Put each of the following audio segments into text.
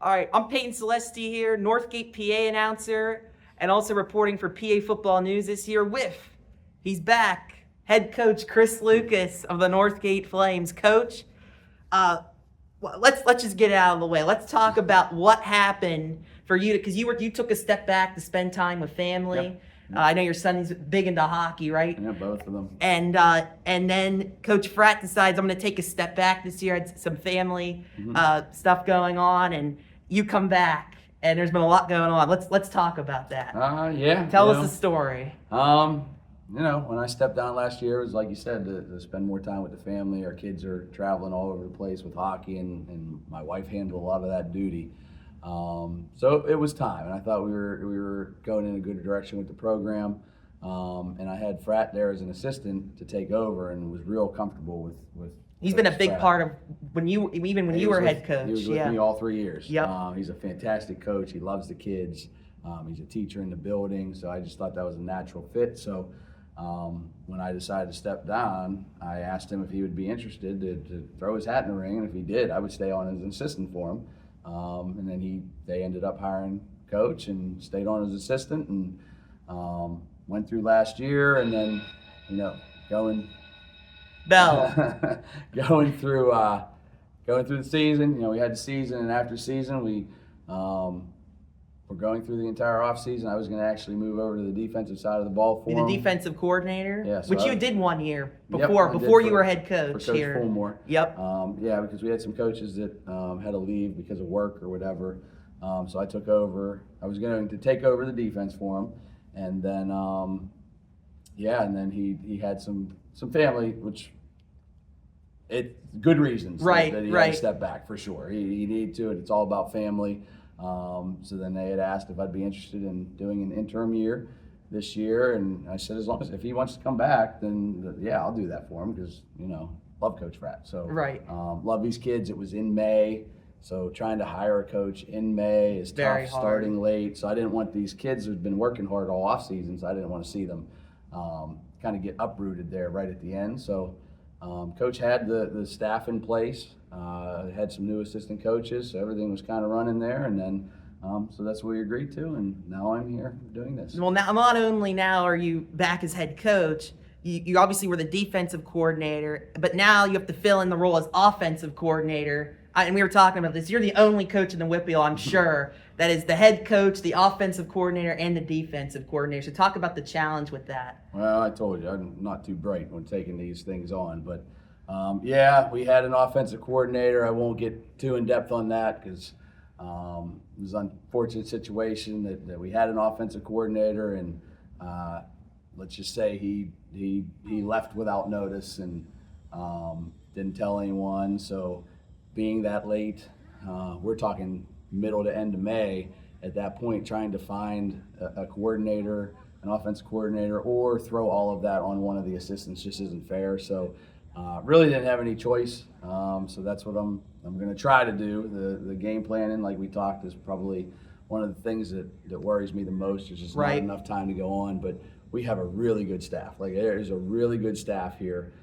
All right, I'm Peyton Celesti here, Northgate PA announcer, and also reporting for PA Football News this year with, he's back, head coach Chris Lucas of the Northgate Flames. Coach, let's just get it out of the way. Let's talk about what happened for you, because you took a step back to spend time with family. Yep. I know your son's big into hockey, right? Yeah, both of them. And then Coach Fratt decides I'm going to take a step back this year. I had some family stuff going on, and you come back, and there's been a lot going on. Let's talk about that. Yeah. Tell us the story. When I stepped down last year, it was like you said, to spend more time with the family. Our kids are traveling all over the place with hockey, and my wife handled a lot of that duty. So it was time, and I thought we were going in a good direction with the program. And I had Fratt there as an assistant to take over, and was real comfortable with. He's been a big Fratt. part of when you were head coach. He was with me all 3 years. Yep. He's a fantastic coach. He loves the kids. He's a teacher in the building, so I just thought that was a natural fit. So when I decided to step down, I asked him if he would be interested to throw his hat in the ring, and if he did, I would stay on as an assistant for him. And then they ended up hiring coach and stayed on as assistant, and went through last year, and then going through the season. We had the season, and after season we were going through the entire off season. I was going to actually move over to the defensive side of the ball for him. The defensive coordinator, Yeah, so which you did 1 year Yep, before I did you were head coach for Coach here. Fulmore. Yep. Because we had some coaches that had to leave because of work or whatever. So I took over. I was going to take over the defense for him, and then he had some family, which good reasons that he had to step back for sure. He needed to, and it's all about family. So then they had asked if I'd be interested in doing an interim year this year, and I said, if he wants to come back, then yeah, I'll do that for him, because love Coach Fratt. So love these kids. It was in May, so trying to hire a coach in May is very tough, hard. starting late. So I didn't want these kids who've been working hard all off season, so I didn't want to see them kind of get uprooted there right at the end. So Coach had the staff in place. Had some new assistant coaches, so everything was kind of running there, and then so that's what we agreed to, and now I'm here doing this. Well, now not only now are you back as head coach, you obviously were the defensive coordinator, but now you have to fill in the role as offensive coordinator. And we were talking about this. You're the only coach in the WPIAL, I'm sure, that is the head coach, the offensive coordinator, and the defensive coordinator. So talk about the challenge with that. Well, I told you, I'm not too bright when taking these things on, but we had an offensive coordinator. I won't get too in depth on that, because it was an unfortunate situation that we had an offensive coordinator, and let's just say he left without notice and didn't tell anyone. So being that late, we're talking middle to end of May, at that point trying to find a coordinator, an offensive coordinator, or throw all of that on one of the assistants just isn't fair. So really didn't have any choice. So that's what I'm going to try to do. The game planning, like we talked, is probably one of the things that worries me the most. There's just not enough time to go on, but we have a really good staff. Like, there is a really good staff here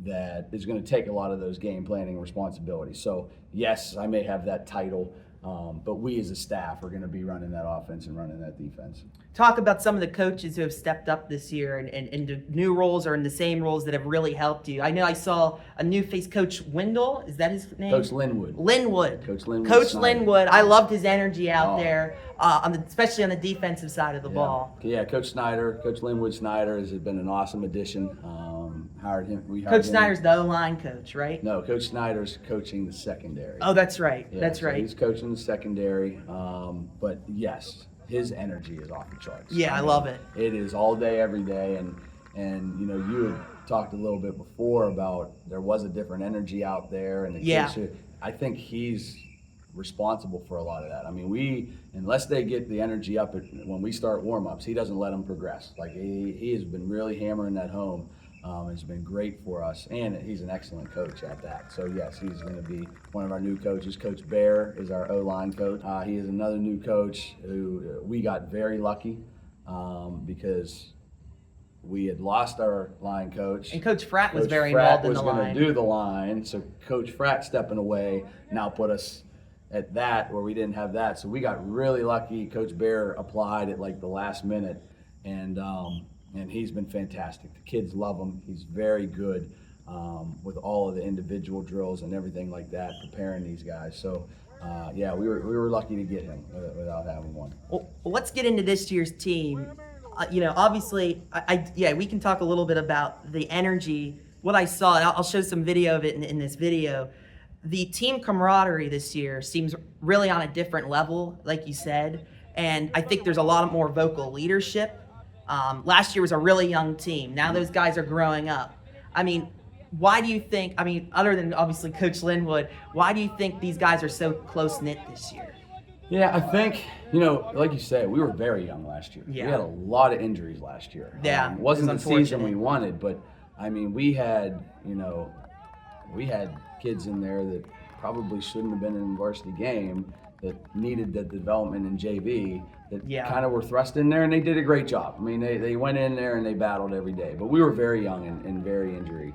that is going to take a lot of those game planning responsibilities. So yes, I may have that title, but we as a staff are going to be running that offense and running that defense. Talk about some of the coaches who have stepped up this year and into new roles or in the same roles that have really helped you. I know I saw a new face, Coach Wendell. Is that his name? Coach Linwood. Coach Linwood. I loved his energy out there, especially on the defensive side of the ball. Yeah, Coach Linwood Snyder has been an awesome addition. Hired him. Coach Snyder's the O-line coach, right? No, Coach Snyder's coaching the secondary. Oh, that's right. Yeah, that's right. He's coaching the secondary. But yes, his energy is off the charts. Yeah, I love it. It is all day, every day, and you had talked a little bit before about there was a different energy out there, and the kids. I think he's responsible for a lot of that. I mean, unless they get the energy up when we start warm-ups, he doesn't let them progress. Like, he has been really hammering that home. It's been great for us, and he's an excellent coach at that. So yes, he's going to be one of our new coaches. Coach Bear is our O-line coach. He is another new coach who we got very lucky because we had lost our line coach. And Coach Fratt was very involved in the line. Coach Fratt was going to do the line, so Coach Fratt stepping away now put us at that where we didn't have that. So we got really lucky. Coach Bear applied at like the last minute, and he's been fantastic. The kids love him. He's very good with all of the individual drills and everything like that, preparing these guys. So yeah, we were lucky to get him without having one. Well, let's get into this year's team. Obviously, yeah, we can talk a little bit about the energy. What I saw, and I'll show some video of it in this video. The team camaraderie this year seems really on a different level, like you said, and I think there's a lot more vocal leadership. Last year was a really young team. Now those guys are growing up. I mean, why do you think, other than obviously Coach Linwood, why do you think these guys are so close-knit this year? Yeah, I think, like you said, we were very young last year. Yeah. We had a lot of injuries last year. Yeah, it wasn't it was the season we wanted, but, we had kids in there that probably shouldn't have been in a varsity game that needed the development in JV that kind of were thrust in there, and they did a great job. They went in there and they battled every day. But we were very young and very injury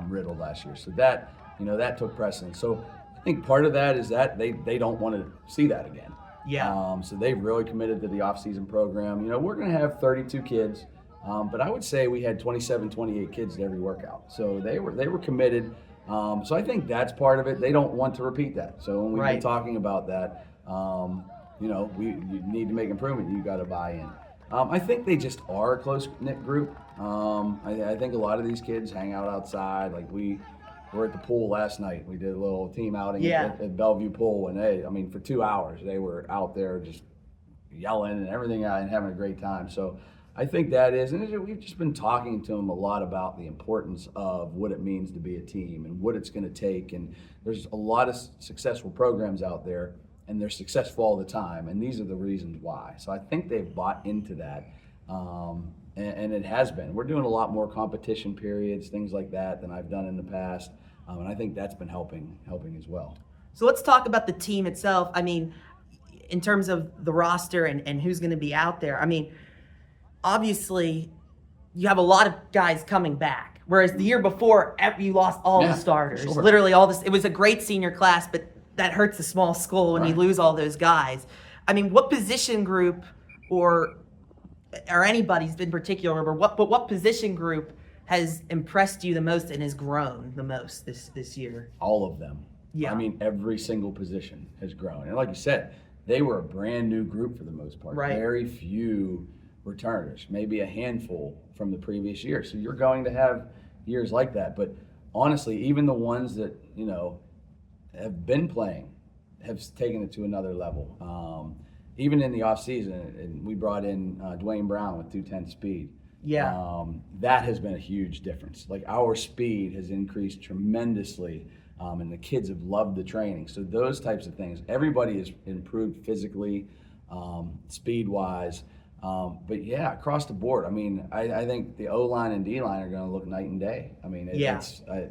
riddled last year. So that, that took precedence. So I think part of that is that they don't want to see that again. Yeah. So they've really committed to the off-season program. We're going to have 32 kids, but I would say we had 27, 28 kids at every workout. So they were committed. So I think that's part of it. They don't want to repeat that. So when we've been talking about that, you need to make improvement. You got to buy in. I think they just are a close-knit group. I think a lot of these kids hang out outside. Like we were at the pool last night. We did a little team outing at Bellevue Pool, and for 2 hours they were out there just yelling and everything and having a great time. So I think that is, and we've just been talking to them a lot about the importance of what it means to be a team and what it's going to take. And there's a lot of successful programs out there, and they're successful all the time, and these are the reasons why. So I think they've bought into that, and it has been. We're doing a lot more competition periods, things like that, than I've done in the past, and I think that's been helping as well. So let's talk about the team itself. In terms of the roster and who's going to be out there. Obviously, you have a lot of guys coming back, whereas the year before, you lost all the starters. Sure. Literally all this. It was a great senior class, but that hurts a small school when you lose all those guys. What position group or anybody's in particular, but what position group has impressed you the most and has grown the most this year? All of them. Yeah. Every single position has grown. And like you said, they were a brand new group for the most part. Right. Very few returners, maybe a handful from the previous year. So you're going to have years like that. But honestly, even the ones that, have been playing have taken it to another level. Even in the off season, and we brought in Dwayne Brown with 210 speed. Yeah. That has been a huge difference. Like our speed has increased tremendously, and the kids have loved the training. So those types of things, everybody has improved physically, speed-wise. But yeah, across the board. I think the O-line and D-line are going to look night and day.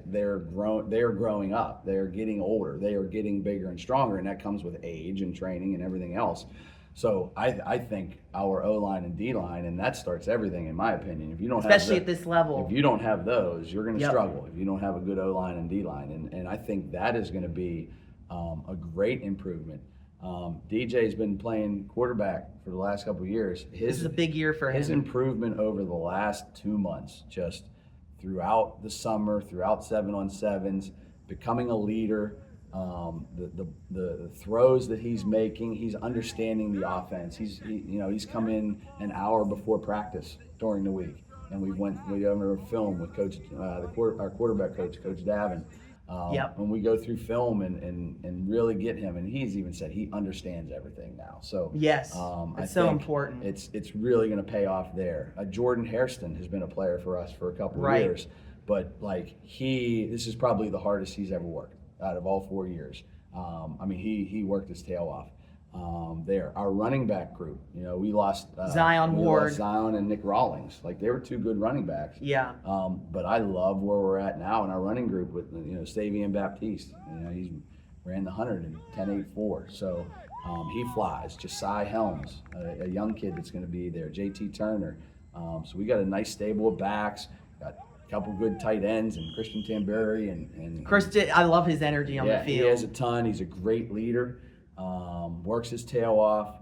They're growing up. They're getting older. They are getting bigger and stronger, and that comes with age and training and everything else. So I think our O-line and D-line, and that starts everything in my opinion. If you don't especially at this level, if you don't have those, you're going to struggle. If you don't have a good O-line and D-line, and I think that is going to be a great improvement. DJ's been playing quarterback for the last couple of years. This is a big year for him. His improvement over the last 2 months, just throughout the summer, throughout 7-on-7s, becoming a leader. The throws that he's making, he's understanding the offense. He's come in an hour before practice during the week, and we went over film with Coach, our quarterback coach, Coach Davin. When we go through film and really get him, and he's even said he understands everything now. So yes, it's so important. It's really going to pay off there. Jordan Hairston has been a player for us for a couple of years, but this is probably the hardest he's ever worked out of all 4 years. He worked his tail off. There, our running back group, we lost Zion Ward, Zion and Nick Rawlings. They were two good running backs. Yeah. But I love where we're at now in our running group with Savion Baptiste. He ran the 100 in 10.84. So he flies. Josiah Helms, a young kid that's going to be there. JT Turner. So we got a nice stable of backs. Got a couple good tight ends, and Christian Tambury and Christian. I love his energy on the field. He has a ton. He's a great leader. works his tail off.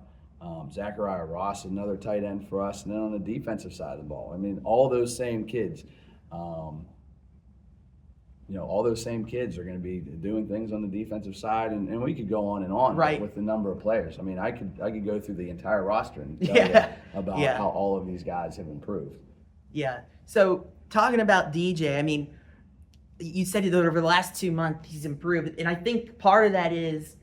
Zachariah Ross, another tight end for us. And then on the defensive side of the ball, I mean, all those same kids, all those same kids are going to be doing things on the defensive side, and we could go on and on right. with the number of players. I mean, I could go through the entire roster and tell you about how all of these guys have improved. Yeah. So talking about DJ, I mean, you said that over the last 2 months he's improved, and I think part of that is,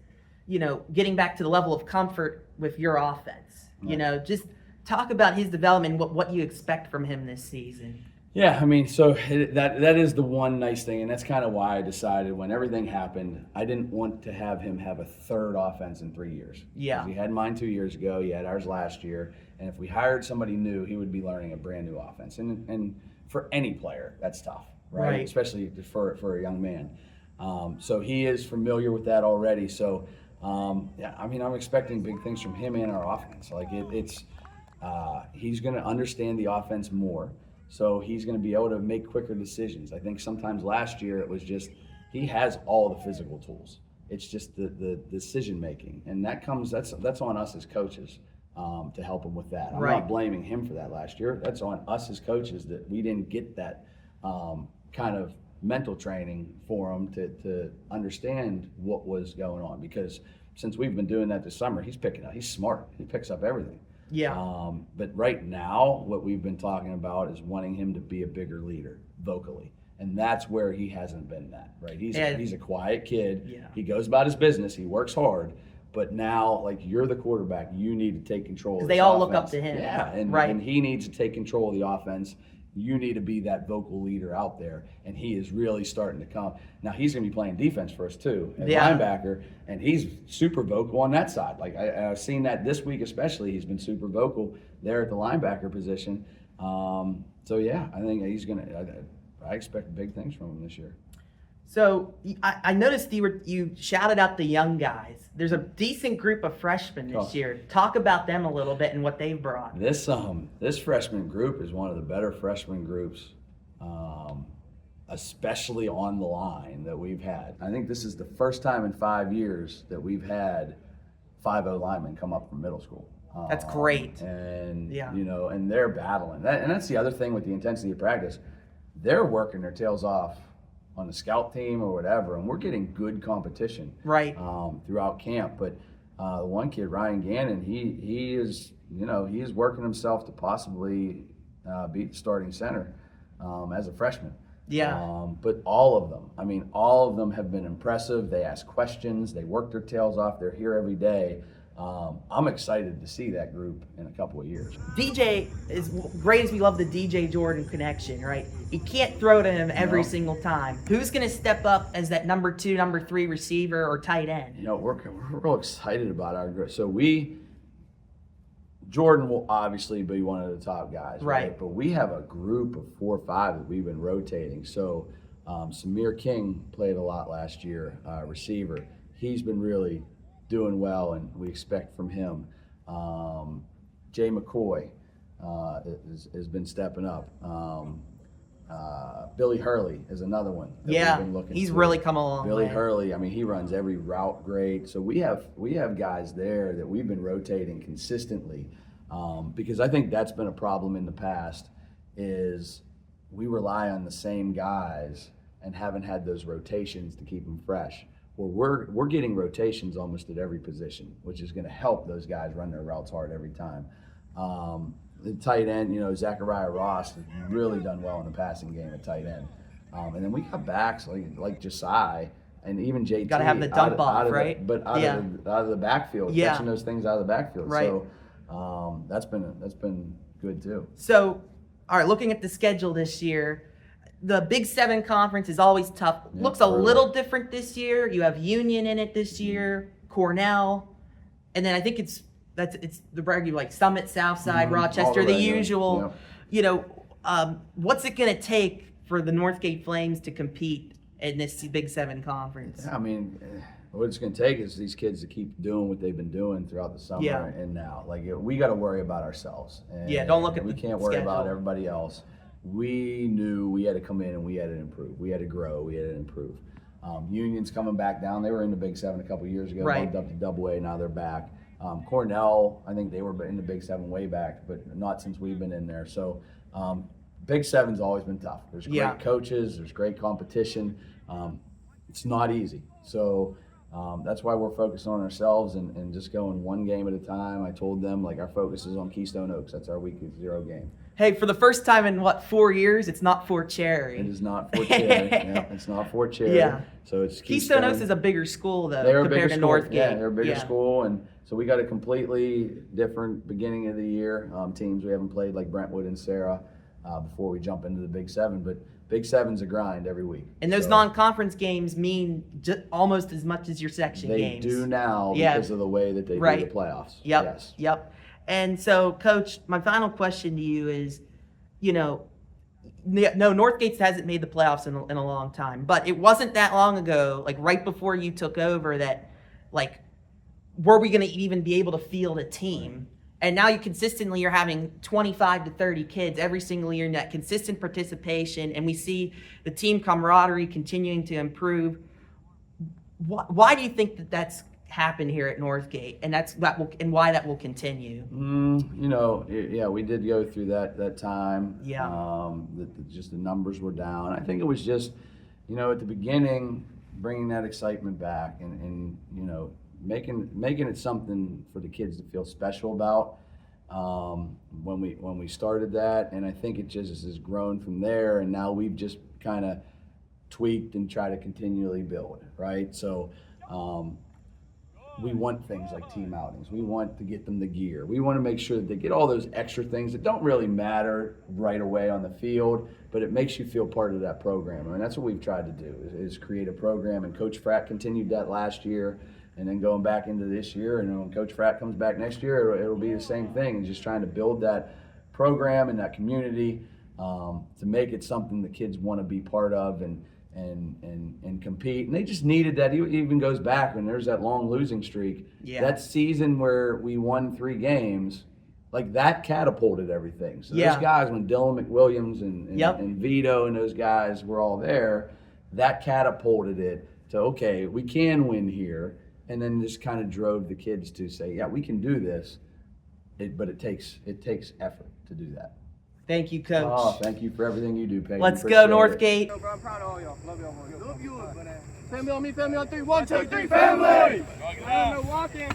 getting back to the level of comfort with your offense. Right. Just talk about his development, what you expect from him this season. Yeah, I mean, so that is the one nice thing, and that's kind of why I decided when everything happened, I didn't want to have him have a third offense in 3 years. Yeah. He had mine 2 years ago, he had ours last year, and if we hired somebody new, he would be learning a brand new offense. And for any player, that's tough, right? Especially for a young man. So he is familiar with that already. So, I mean, I'm expecting big things from him and our offense. Like he's going to understand the offense more. So he's going to be able to make quicker decisions. I think sometimes last year it was just he has all the physical tools. It's just the decision making, and that's on us as coaches to help him with that. I'm not blaming him for that last year. That's on us as coaches that we didn't get that kind of mental training for him to understand what was going on. Because since we've been doing that this summer, he's picking up. He's smart. He picks up everything. Yeah. But right now, what we've been talking about is wanting him to be a bigger leader vocally, and that's where he hasn't been that. Right? He's a quiet kid. Yeah. He goes about his business. He works hard. But now, like, you're the quarterback. You need to take control of this they all offense. look up to him. Yeah, and he needs to take control of the offense. You need to be that vocal leader out there, and he is really starting to come. Now, he's going to be playing defense for us, too, at linebacker, and he's super vocal on that side. Like, I've seen that this week especially. He's been super vocal there at the linebacker position. So, yeah, I think he's going to – I expect big things from him this year. So I noticed you shouted out the young guys. There's a decent group of freshmen this year. Talk about them a little bit and what they've brought. This freshman group is one of the better freshman groups, especially on the line that we've had. I think this is the first time in 5 years that we've had 5 linemen come up from middle school. That's great. And and they're battling that, and that's the other thing with the intensity of practice. They're working their tails off on the scout team or whatever, and we're getting good competition throughout camp. But the one kid, Ryan Gannon, he is working himself to possibly beat the starting center as a freshman. Yeah. But all of them have been impressive. They ask questions. They work their tails off. They're here every day. I'm excited to see that group in a couple of years. DJ, as great as we love the DJ Jordan connection, right? You can't throw to him every single time. Who's going to step up as that number 2, number 3 receiver or tight end? We're real excited about our group. So Jordan will obviously be one of the top guys, right? But we have a group of 4 or 5 that we've been rotating. So Samir King played a lot last year, receiver. He's been really doing well, and we expect from him. Jay McCoy has been stepping up. Billy Hurley is another one that we've been looking he's to. Really come along. Billy Hurley, I mean, he runs every route great. So we have guys there that we've been rotating consistently, because I think that's been a problem in the past is we rely on the same guys and haven't had those rotations to keep them fresh. Well, we're getting rotations almost at every position, which is going to help those guys run their routes hard every time. The tight end, Zachariah Ross has really done well in the passing game at tight end. And then we got backs like Josiah and even JT. Got to have the dump off, right? Out of the backfield, catching those things out of the backfield. Right. So that's been good too. So, all right, looking at the schedule this year, the Big 7 conference is always tough. Looks a little different this year. You have Union in it this year, Cornell, and then I think it's the regular like Summit, Southside, Rochester, the usual. What's it going to take for the Northgate Flames to compete in this Big 7 conference? Yeah, I mean, what it's going to take is these kids to keep doing what they've been doing throughout the summer and now. Like, we got to worry about ourselves. And, don't look at we can't worry about everybody else. We knew we had to come in and we had to improve. We had to grow. We had to improve. Union's coming back down. They were in the Big Seven a couple years ago, Right. moved up to Double A. Now they're back. Cornell, I think they were in the Big Seven way back, but not since we've been in there. So Big Seven's always been tough. There's great Yeah. coaches. There's great competition. It's not easy. So that's why we're focused on ourselves and just going one game at a time. I told them, like, our focus is on Keystone Oaks. That's our week 0 game. Hey, for the first time in 4 years, it's not Fort Cherry. It is not Fort Cherry. Yeah, it's not Fort Cherry. Yeah. So it's Keystone Oaks is a bigger school, though, They're a compared bigger to school. Northgate. Yeah, they're a bigger Yeah. school, and so we got a completely different beginning of the year. Teams we haven't played, like Brentwood and Sarah, before we jump into the Big Seven. But Big Seven's a grind every week. And those So non-conference games mean almost as much as your section they games. do now Yeah. because of the way that they Right. do the playoffs. Yep. Yes. Yep. And so, Coach, my final question to you is, no, Northgate hasn't made the playoffs in a long time, but it wasn't that long ago, like right before you took over, that, like, were we going to even be able to field a team? And now you're having 25 to 30 kids every single year in that consistent participation, and we see the team camaraderie continuing to improve. Why do you think that that's happened here at Northgate, and why that will continue? Yeah, we did go through that time. Yeah. Just the numbers were down. I think it was just, at the beginning, bringing that excitement back and making it something for the kids to feel special about. When we started that, and I think it just has grown from there, and now we've just kind of tweaked and try to continually build, right? So we want things like team outings. We want to get them the gear. We want to make sure that they get all those extra things that don't really matter right away on the field, but it makes you feel part of that program. And that's what we've tried to do, is create a program. And Coach Fratt continued that last year, and then going back into this year. And when Coach Fratt comes back next year, it'll be the same thing. And just trying to build that program and that community to make it something the kids want to be part of and compete. And they just needed that. It even goes back when there's that long losing streak. Yeah. That season where we won 3 games, like, that catapulted everything. So Yeah. those guys, when Dylan McWilliams Yep. and Vito and those guys were all there, that catapulted it to, okay, we can win here. And then just kind of drove the kids to say, yeah, we can do this. But it takes effort to do that. Thank you, Coach. Oh, thank you for everything you do, Peyton. Let's Appreciate go, it. Northgate. Yo, bro, I'm proud of all y'all. Love y'all. Love you. Family on me, family on 3. 1, 2, 3, family! Milwaukee.